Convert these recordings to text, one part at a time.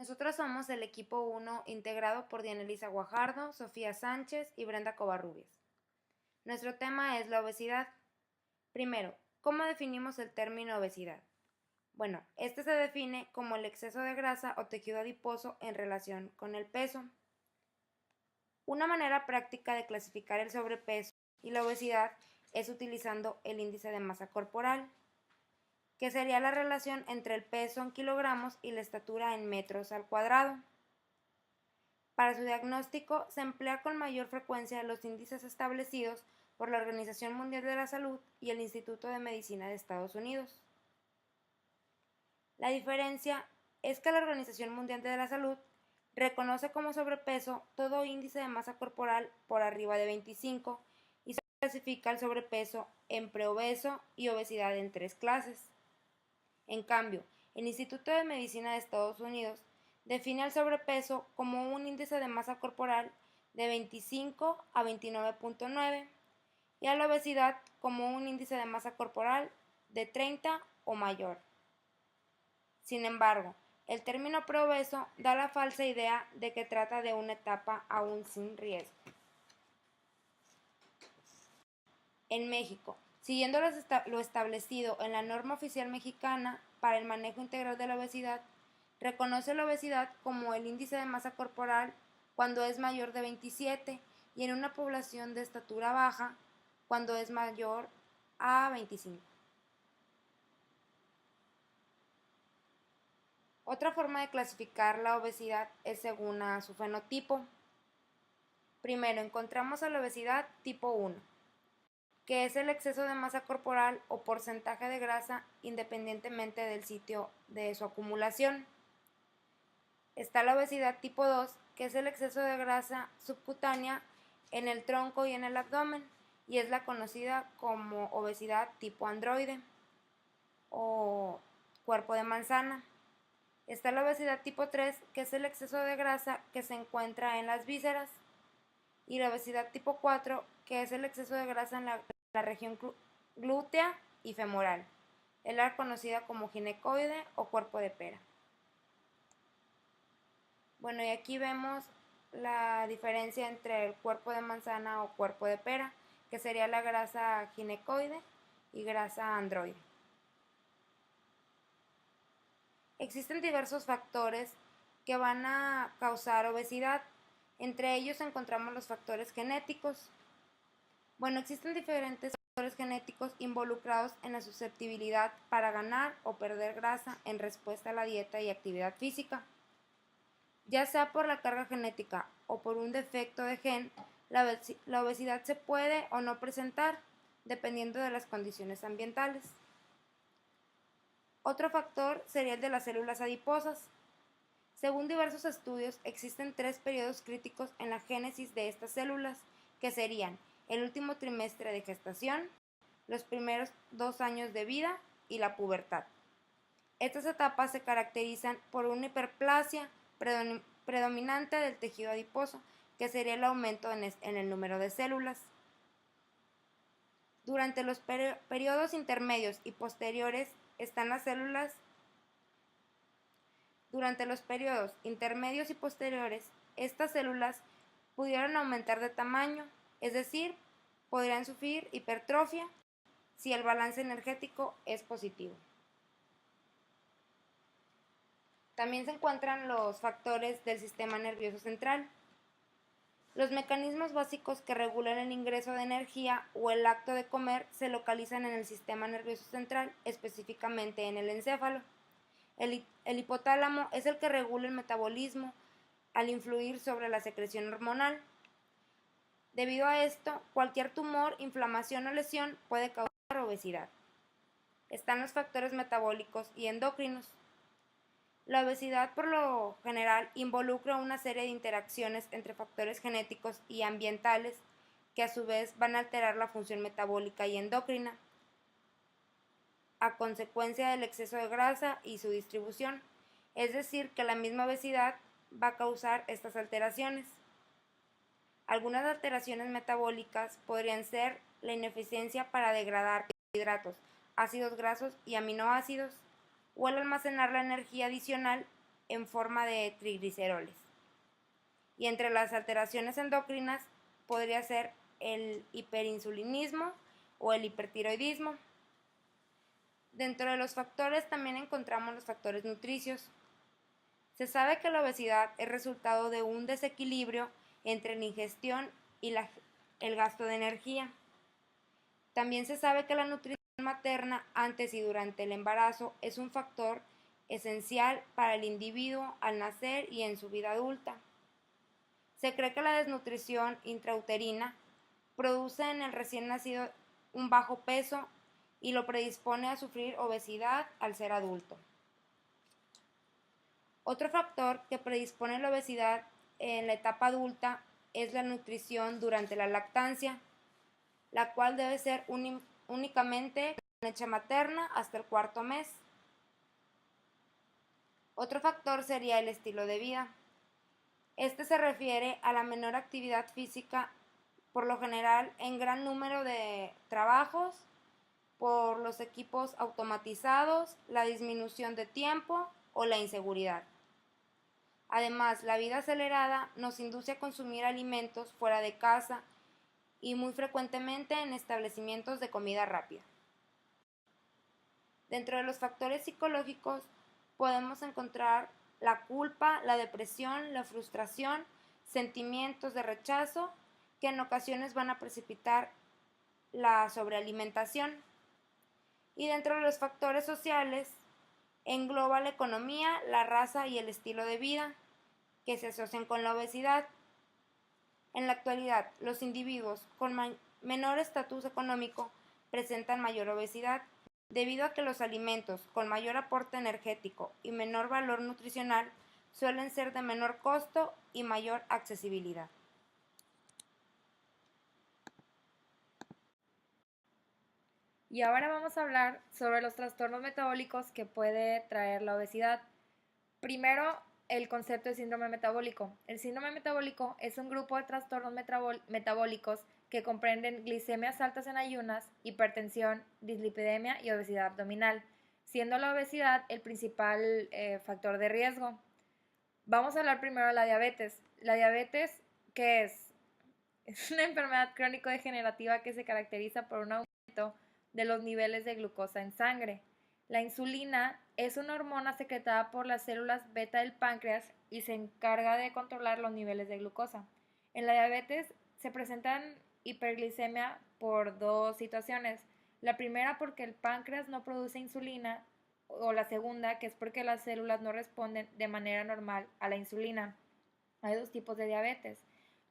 Nosotros somos el equipo 1 integrado por Diana Elisa Guajardo, Sofía Sánchez y Brenda Covarrubias. Nuestro tema es la obesidad. Primero, ¿cómo definimos el término obesidad? Bueno, este se define como el exceso de grasa o tejido adiposo en relación con el peso. Una manera práctica de clasificar el sobrepeso y la obesidad es utilizando el índice de masa corporal, que sería la relación entre el peso en kilogramos y la estatura en metros al cuadrado. Para su diagnóstico se emplea con mayor frecuencia los índices establecidos por la Organización Mundial de la Salud y el Instituto de Medicina de Estados Unidos. La diferencia es que la Organización Mundial de la Salud reconoce como sobrepeso todo índice de masa corporal por arriba de 25 y se clasifica el sobrepeso en preobeso y obesidad en 3 clases. En cambio, el Instituto de Medicina de Estados Unidos define el sobrepeso como un índice de masa corporal de 25 a 29.9 y a la obesidad como un índice de masa corporal de 30 o mayor. Sin embargo, el término preobeso da la falsa idea de que trata de una etapa aún sin riesgo. En México, siguiendo lo establecido en la norma oficial mexicana para el manejo integral de la obesidad, reconoce la obesidad como el índice de masa corporal cuando es mayor de 27 y en una población de estatura baja cuando es mayor a 25. Otra forma de clasificar la obesidad es según a su fenotipo. Primero encontramos a la obesidad tipo 1, que es el exceso de masa corporal o porcentaje de grasa independientemente del sitio de su acumulación. Está la obesidad tipo 2, que es el exceso de grasa subcutánea en el tronco y en el abdomen, y es la conocida como obesidad tipo androide o cuerpo de manzana. Está la obesidad tipo 3, que es el exceso de grasa que se encuentra en las vísceras, y la obesidad tipo 4, que es el exceso de grasa en la región glútea y femoral, es la conocida como ginecoide o cuerpo de pera. Bueno, y aquí vemos la diferencia entre el cuerpo de manzana o cuerpo de pera, que sería la grasa ginecoide y grasa androide. Existen diversos factores que van a causar obesidad. Entre ellos encontramos los factores genéticos. Bueno, existen diferentes factores genéticos involucrados en la susceptibilidad para ganar o perder grasa en respuesta a la dieta y actividad física. Ya sea por la carga genética o por un defecto de gen, la obesidad se puede o no presentar, dependiendo de las condiciones ambientales. Otro factor sería el de las células adiposas. Según diversos estudios, existen 3 periodos críticos en la génesis de estas células, que serían el último trimestre de gestación, los primeros 2 años de vida y la pubertad. Estas etapas se caracterizan por una hiperplasia predominante del tejido adiposo, que sería el aumento en el número de células. Durante los periodos intermedios y posteriores están las células. Durante los periodos intermedios y posteriores, estas células pudieran aumentar de tamaño, es decir, podrían sufrir hipertrofia si el balance energético es positivo. También se encuentran los factores del sistema nervioso central. Los mecanismos básicos que regulan el ingreso de energía o el acto de comer se localizan en el sistema nervioso central, específicamente en el encéfalo. El hipotálamo es el que regula el metabolismo al influir sobre la secreción hormonal. Debido a esto, cualquier tumor, inflamación o lesión puede causar obesidad. Están los factores metabólicos y endocrinos. La obesidad por lo general involucra una serie de interacciones entre factores genéticos y ambientales que a su vez van a alterar la función metabólica y endocrina a consecuencia del exceso de grasa y su distribución, es decir, que la misma obesidad va a causar estas alteraciones. Algunas alteraciones metabólicas podrían ser la ineficiencia para degradar carbohidratos, ácidos grasos y aminoácidos, o el almacenar la energía adicional en forma de trigliceroles. Y entre las alteraciones endocrinas podría ser el hiperinsulinismo o el hipertiroidismo. Dentro de los factores también encontramos los factores nutricios. Se sabe que la obesidad es resultado de un desequilibrio entre la ingestión y el gasto de energía. También se sabe que la nutrición materna antes y durante el embarazo es un factor esencial para el individuo al nacer y en su vida adulta. Se cree que la desnutrición intrauterina produce en el recién nacido un bajo peso y lo predispone a sufrir obesidad al ser adulto. Otro factor que predispone a la obesidad en la etapa adulta es la nutrición durante la lactancia, la cual debe ser únicamente con leche materna hasta el cuarto mes. Otro factor sería el estilo de vida. Este se refiere a la menor actividad física, por lo general en gran número de trabajos, por los equipos automatizados, la disminución de tiempo o la inseguridad. Además, la vida acelerada nos induce a consumir alimentos fuera de casa y muy frecuentemente en establecimientos de comida rápida. Dentro de los factores psicológicos podemos encontrar la culpa, la depresión, la frustración, sentimientos de rechazo que en ocasiones van a precipitar la sobrealimentación. Y dentro de los factores sociales engloba la economía, la raza y el estilo de vida que se asocian con la obesidad. En la actualidad, los individuos con menor estatus económico presentan mayor obesidad, debido a que los alimentos con mayor aporte energético y menor valor nutricional suelen ser de menor costo y mayor accesibilidad. Y ahora vamos a hablar sobre los trastornos metabólicos que puede traer la obesidad. Primero, el concepto de síndrome metabólico. El síndrome metabólico es un grupo de trastornos metabólicos que comprenden glicemias altas en ayunas, hipertensión, dislipidemia y obesidad abdominal, siendo la obesidad el principal factor de riesgo. Vamos a hablar primero de la diabetes. La diabetes, ¿qué es? Es una enfermedad crónico-degenerativa que se caracteriza por un aumento de los niveles de glucosa en sangre. La insulina es una hormona secretada por las células beta del páncreas y se encarga de controlar los niveles de glucosa. En la diabetes se presentan hiperglicemia por dos situaciones. La primera porque el páncreas no produce insulina, o la segunda que es porque las células no responden de manera normal a la insulina. Hay dos tipos de diabetes,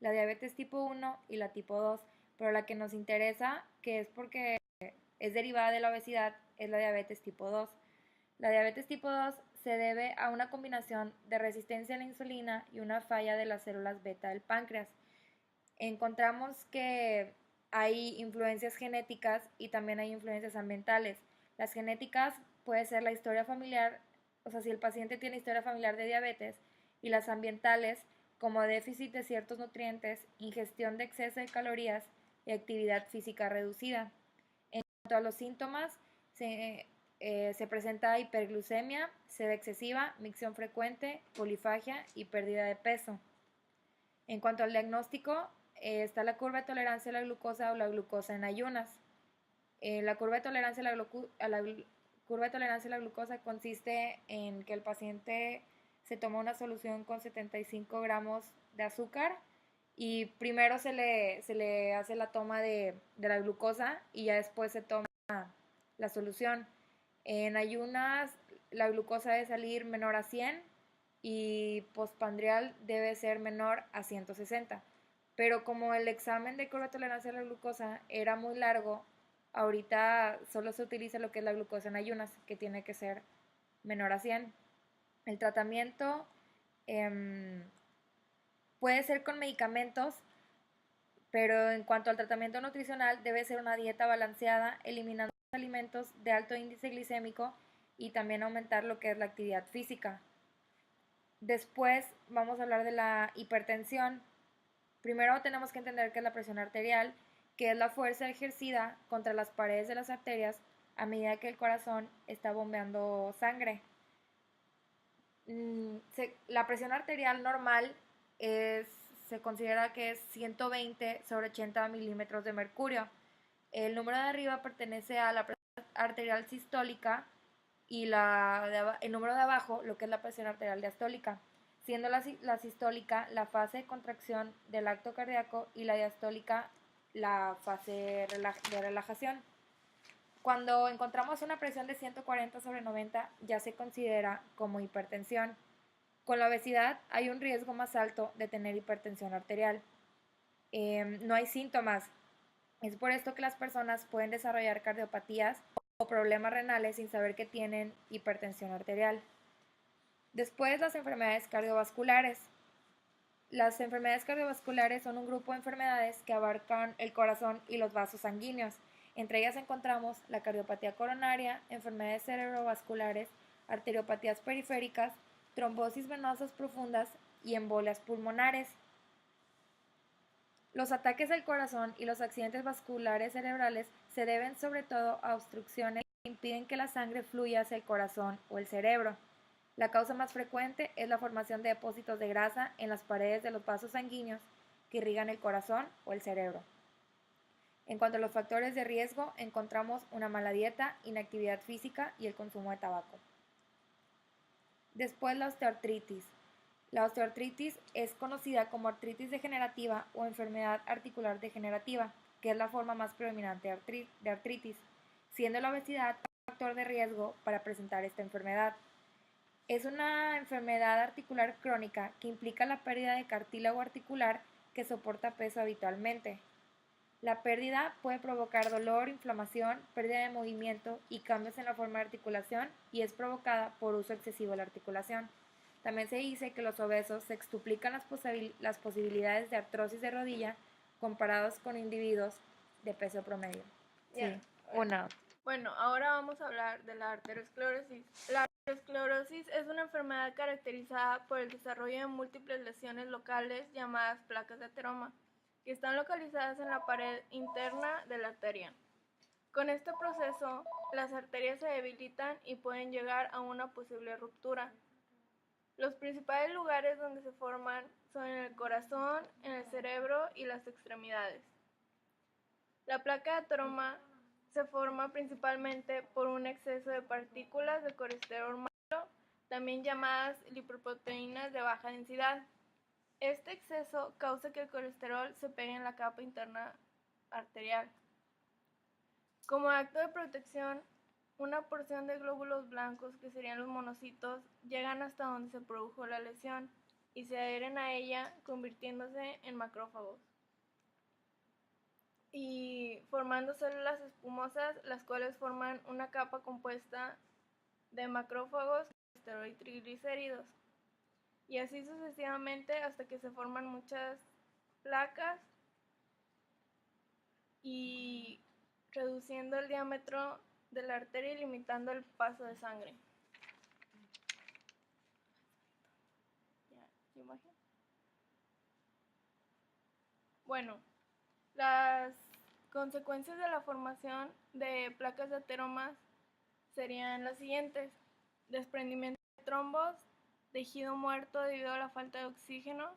la diabetes tipo 1 y la tipo 2, pero la que nos interesa, que es porque es derivada de la obesidad, es la diabetes tipo 2. La diabetes tipo 2 se debe a una combinación de resistencia a la insulina y una falla de las células beta del páncreas. Encontramos que hay influencias genéticas y también hay influencias ambientales. Las genéticas puede ser la historia familiar, o sea, si el paciente tiene historia familiar de diabetes, y las ambientales como déficit de ciertos nutrientes, ingestión de exceso de calorías y actividad física reducida. En cuanto a los síntomas, se presenta hiperglucemia, sed excesiva, micción frecuente, polifagia y pérdida de peso. En cuanto al diagnóstico, está la curva de tolerancia a la glucosa o la glucosa en ayunas. La curva de tolerancia a la glucosa consiste en que el paciente se toma una solución con 75 gramos de azúcar y primero se le hace la toma de la glucosa y ya después se toma la solución. En ayunas la glucosa debe salir menor a 100 y postprandial debe ser menor a 160. Pero como el examen de curva de tolerancia a la glucosa era muy largo, ahorita solo se utiliza lo que es la glucosa en ayunas, que tiene que ser menor a 100. El tratamiento puede ser con medicamentos, pero en cuanto al tratamiento nutricional debe ser una dieta balanceada, eliminando los alimentos de alto índice glicémico y también aumentar lo que es la actividad física. Después vamos a hablar de la hipertensión. Primero tenemos que entender qué es la presión arterial, que es la fuerza ejercida contra las paredes de las arterias a medida que el corazón está bombeando sangre. La presión arterial normal se considera que es 120 sobre 80 milímetros de mercurio. El número de arriba pertenece a la presión arterial sistólica y el número de abajo lo que es la presión arterial diastólica, siendo la sistólica la fase de contracción del acto cardíaco y la diastólica la fase de relajación. Cuando encontramos una presión de 140 sobre 90 ya se considera como hipertensión. Con la obesidad hay un riesgo más alto de tener hipertensión arterial. No hay síntomas. Es por esto que las personas pueden desarrollar cardiopatías o problemas renales sin saber que tienen hipertensión arterial. Después, las enfermedades cardiovasculares. Las enfermedades cardiovasculares son un grupo de enfermedades que abarcan el corazón y los vasos sanguíneos. Entre ellas encontramos la cardiopatía coronaria, enfermedades cerebrovasculares, arteriopatías periféricas, trombosis venosas profundas y embolias pulmonares. Los ataques al corazón y los accidentes vasculares cerebrales se deben sobre todo a obstrucciones que impiden que la sangre fluya hacia el corazón o el cerebro. La causa más frecuente es la formación de depósitos de grasa en las paredes de los vasos sanguíneos que irrigan el corazón o el cerebro. En cuanto a los factores de riesgo, encontramos una mala dieta, inactividad física y el consumo de tabaco. Después, la osteoartritis. La osteoartritis es conocida como artritis degenerativa o enfermedad articular degenerativa, que es la forma más predominante de artritis, siendo la obesidad un factor de riesgo para presentar esta enfermedad. Es una enfermedad articular crónica que implica la pérdida de cartílago articular que soporta peso habitualmente. La pérdida puede provocar dolor, inflamación, pérdida de movimiento y cambios en la forma de articulación y es provocada por uso excesivo de la articulación. También se dice que los obesos sextuplican las posibilidades de artrosis de rodilla comparados con individuos de peso promedio. Yeah. Sí, una. Bueno, ahora vamos a hablar de la arteriosclerosis. La arteriosclerosis es una enfermedad caracterizada por el desarrollo de múltiples lesiones locales llamadas placas de ateroma, que están localizadas en la pared interna de la arteria. Con este proceso, las arterias se debilitan y pueden llegar a una posible ruptura. Los principales lugares donde se forman son en el corazón, en el cerebro y las extremidades. La placa de ateroma se forma principalmente por un exceso de partículas de colesterol malo, también llamadas lipoproteínas de baja densidad. Este exceso causa que el colesterol se pegue en la capa interna arterial. Como acto de protección, una porción de glóbulos blancos, que serían los monocitos, llegan hasta donde se produjo la lesión y se adhieren a ella, convirtiéndose en macrófagos y formando células espumosas, las cuales forman una capa compuesta de macrófagos, colesterol y triglicéridos. Y así sucesivamente hasta que se forman muchas placas y reduciendo el diámetro de la arteria y limitando el paso de sangre. Bueno, las consecuencias de la formación de placas de ateromas serían las siguientes: desprendimiento de trombos, tejido muerto debido a la falta de oxígeno,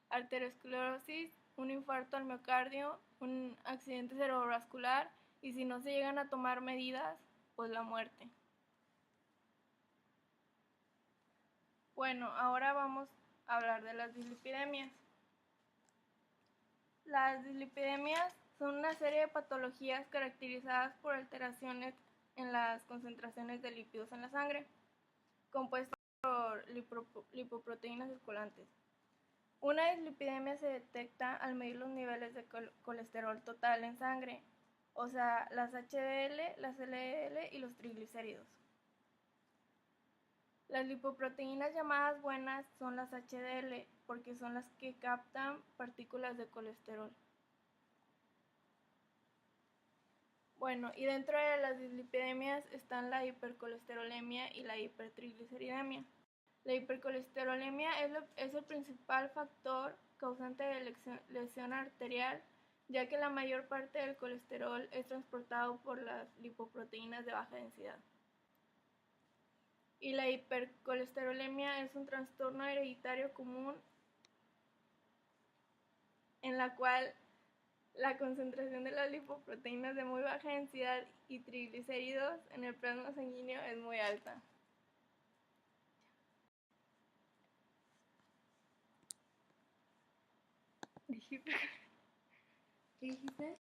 arteriosclerosis, un infarto al miocardio, un accidente cerebrovascular y, si no se llegan a tomar medidas, pues la muerte. Bueno, ahora vamos a hablar de las dislipidemias. Las dislipidemias son una serie de patologías caracterizadas por alteraciones en las concentraciones de lípidos en la sangre, compuestas por lipoproteínas circulantes. Una dislipidemia se detecta al medir los niveles de colesterol total en sangre, o sea, las HDL, las LDL y los triglicéridos. Las lipoproteínas llamadas buenas son las HDL, porque son las que captan partículas de colesterol. Bueno, y dentro de las dislipidemias están la hipercolesterolemia y la hipertrigliceridemia. La hipercolesterolemia es el principal factor causante de lesión arterial, ya que la mayor parte del colesterol es transportado por las lipoproteínas de baja densidad. Y la hipercolesterolemia es un trastorno hereditario común en la cual la concentración de las lipoproteínas de muy baja densidad y triglicéridos en el plasma sanguíneo es muy alta. ¿Qué dijiste?